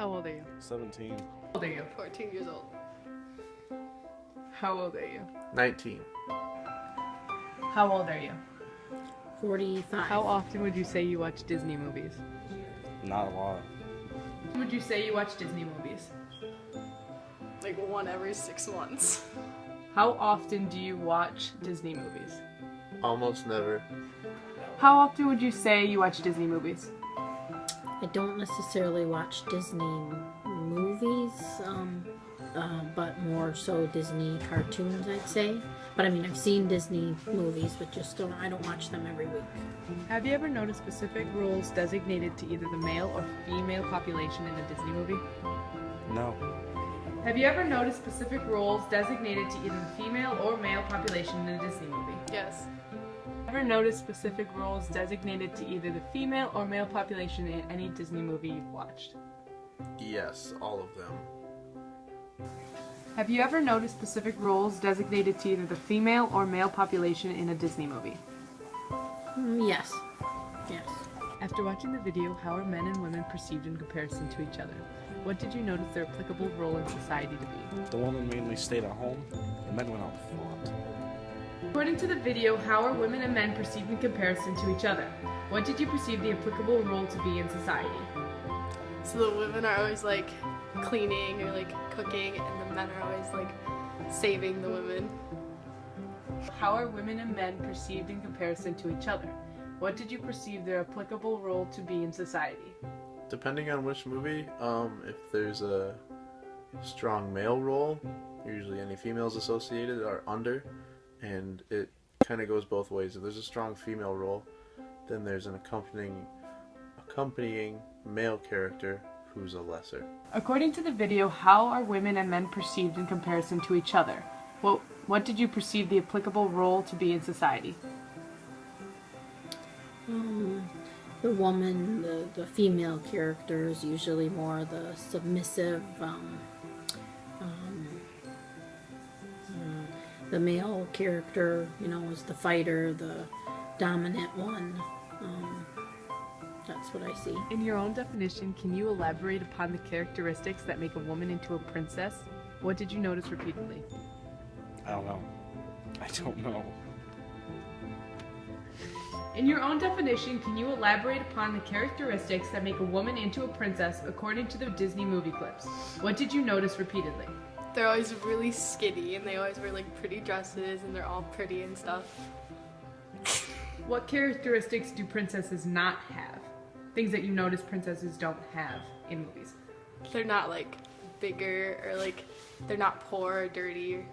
How old are you? 17. How old are you? 14 years old. How old are you? 19. How old are you? 45. How often would you say you watch Disney movies? Not a lot. When would you say you watch Disney movies? Like one every 6 months. How often do you watch Disney movies? Almost never. How often would you say you watch Disney movies? I don't necessarily watch Disney movies, but more so Disney cartoons, I'd say. But I mean, I've seen Disney movies, but I don't watch them every week. Have you ever noticed specific roles designated to either the male or female population in a Disney movie? No. Have you ever noticed specific roles designated to either the female or male population in a Disney movie? Yes. Ever noticed specific roles designated to either the female or male population in any Disney movie you've watched? Yes, all of them. Have you ever noticed specific roles designated to either the female or male population in a Disney movie? Yes. Yes. After watching the video, how are men and women perceived in comparison to each other? What did you notice their applicable role in society to be? The woman mainly stayed at home, the men went out and fought. According to the video, how are women and men perceived in comparison to each other? What did you perceive the applicable role to be in society? So the women are always like cleaning or like cooking, and the men are always like saving the women. How are women and men perceived in comparison to each other? What did you perceive their applicable role to be in society? Depending on which movie, if there's a strong male role, usually any females associated are under, and it kind of goes both ways. If there's a strong female role, then there's an accompanying male character who's a lesser. According to the video, how are women and men perceived in comparison to each other? What did you perceive the applicable role to be in society? The woman, the female character is usually more the submissive. The male character, is the fighter, the dominant one. That's what I see. In your own definition, can you elaborate upon the characteristics that make a woman into a princess? What did you notice repeatedly? I don't know. In your own definition, can you elaborate upon the characteristics that make a woman into a princess according to the Disney movie clips? What did you notice repeatedly? They're always really skinny, and they always wear like pretty dresses, and they're all pretty and stuff. What characteristics do princesses not have? Things that you notice princesses don't have in movies. They're not like bigger, or like they're not poor or dirty.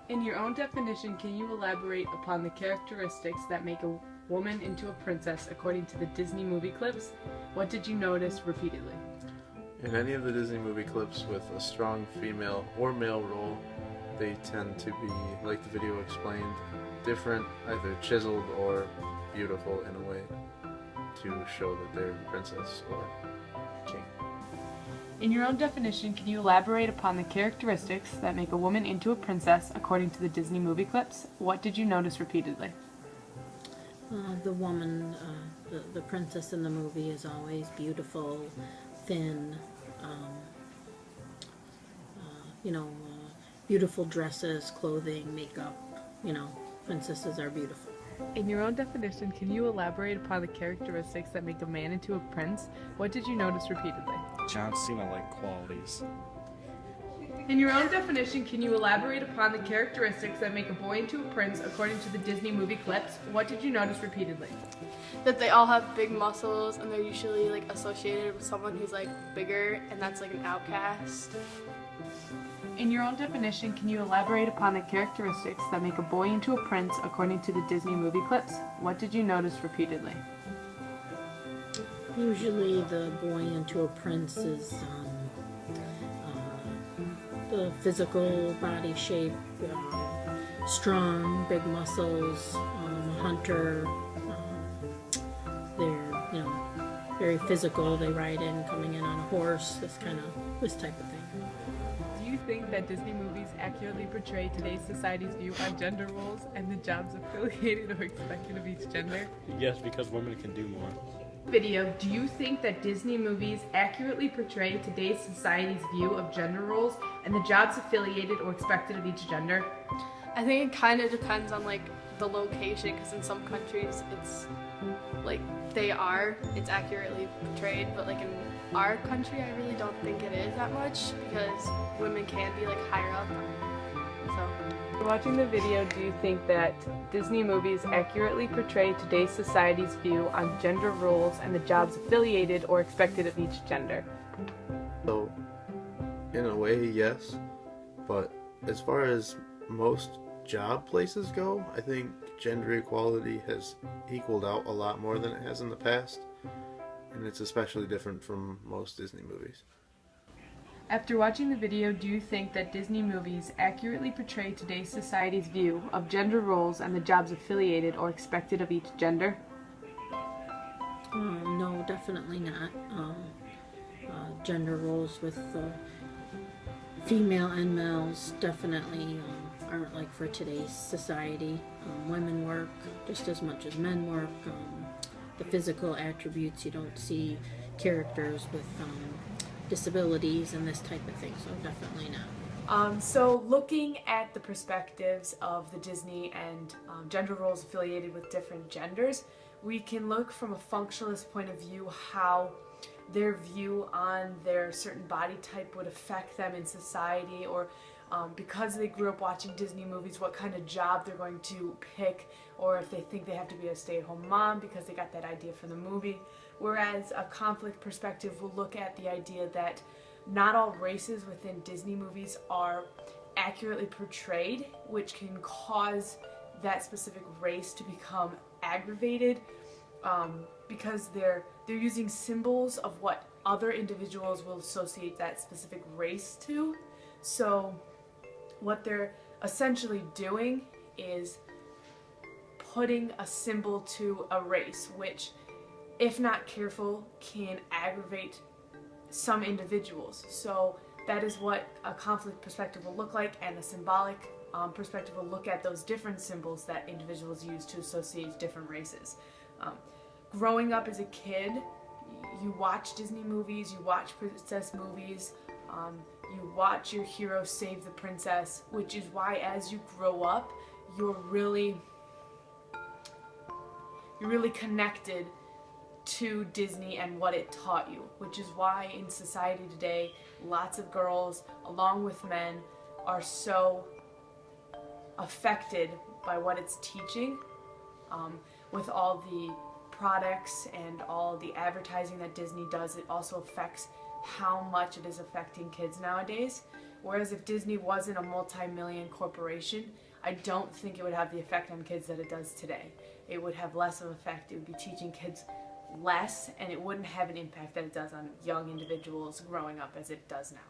In your own definition, can you elaborate upon the characteristics that make a woman into a princess according to the Disney movie clips? What did you notice repeatedly? In any of the Disney movie clips with a strong female or male role, they tend to be, like the video explained, different, either chiseled or beautiful in a way to show that they're a princess or king. In your own definition, can you elaborate upon the characteristics that make a woman into a princess according to the Disney movie clips? What did you notice repeatedly? The woman, the princess in the movie is always beautiful, thin, beautiful dresses, clothing, makeup. Princesses are beautiful. In your own definition, can you elaborate upon the characteristics that make a man into a prince? What did you notice repeatedly? John Cena-like qualities. In your own definition, can you elaborate upon the characteristics that make a boy into a prince according to the Disney movie clips? What did you notice repeatedly? That they all have big muscles, and they're usually like associated with someone who's like bigger, and that's like an outcast. In your own definition, can you elaborate upon the characteristics that make a boy into a prince according to the Disney movie clips? What did you notice repeatedly? Usually the boy into a prince is the physical body shape, strong, big muscles, a hunter. They're, very physical. They ride in, coming in on a horse, this type of thing. Do you think that Disney movies accurately portray today's society's view on gender roles and the jobs affiliated or expected of each gender? Yes, because women can do more. Video, do you think that Disney movies accurately portray today's society's view of gender roles and the jobs affiliated or expected of each gender? I think it kind of depends on like the location, because in some countries it's like it's accurately portrayed, but like in our country I really don't think it is that much, because women can be like higher up. So Watching the video, do you think that Disney movies accurately portray today's society's view on gender roles and the jobs affiliated or expected of each gender? So, in a way, yes. But as far as most job places go, I think gender equality has equaled out a lot more than it has in the past. And it's especially different from most Disney movies. After watching the video, do you think that Disney movies accurately portray today's society's view of gender roles and the jobs affiliated or expected of each gender? No, definitely not. Gender roles with female and males definitely aren't like for today's society. Women work just as much as men work. The physical attributes, you don't see characters with disabilities and this type of thing, so definitely not. So looking at the perspectives of the Disney and gender roles affiliated with different genders, we can look from a functionalist point of view how their view on their certain body type would affect them in society, or because they grew up watching Disney movies, what kind of job they're going to pick, or if they think they have to be a stay-at-home mom because they got that idea from the movie. Whereas a conflict perspective will look at the idea that not all races within Disney movies are accurately portrayed, which can cause that specific race to become aggravated because they're using symbols of what other individuals will associate that specific race to. So what they're essentially doing is putting a symbol to a race, which, if not careful, can aggravate some individuals. So that is what a conflict perspective will look like, and a symbolic perspective will look at those different symbols that individuals use to associate different races. Growing up as a kid, you watch Disney movies, you watch princess movies, you watch your hero save the princess, which is why as you grow up, you're really connected to Disney and what it taught you, which is why in society today, lots of girls, along with men, are so affected by what it's teaching, with all the products and all the advertising that Disney does. It also affects how much it is affecting kids nowadays. Whereas if Disney wasn't a multi-million corporation, I don't think it would have the effect on kids that it does today. It would have less of an effect. It would be teaching kids less, and it wouldn't have an impact that it does on young individuals growing up as it does now.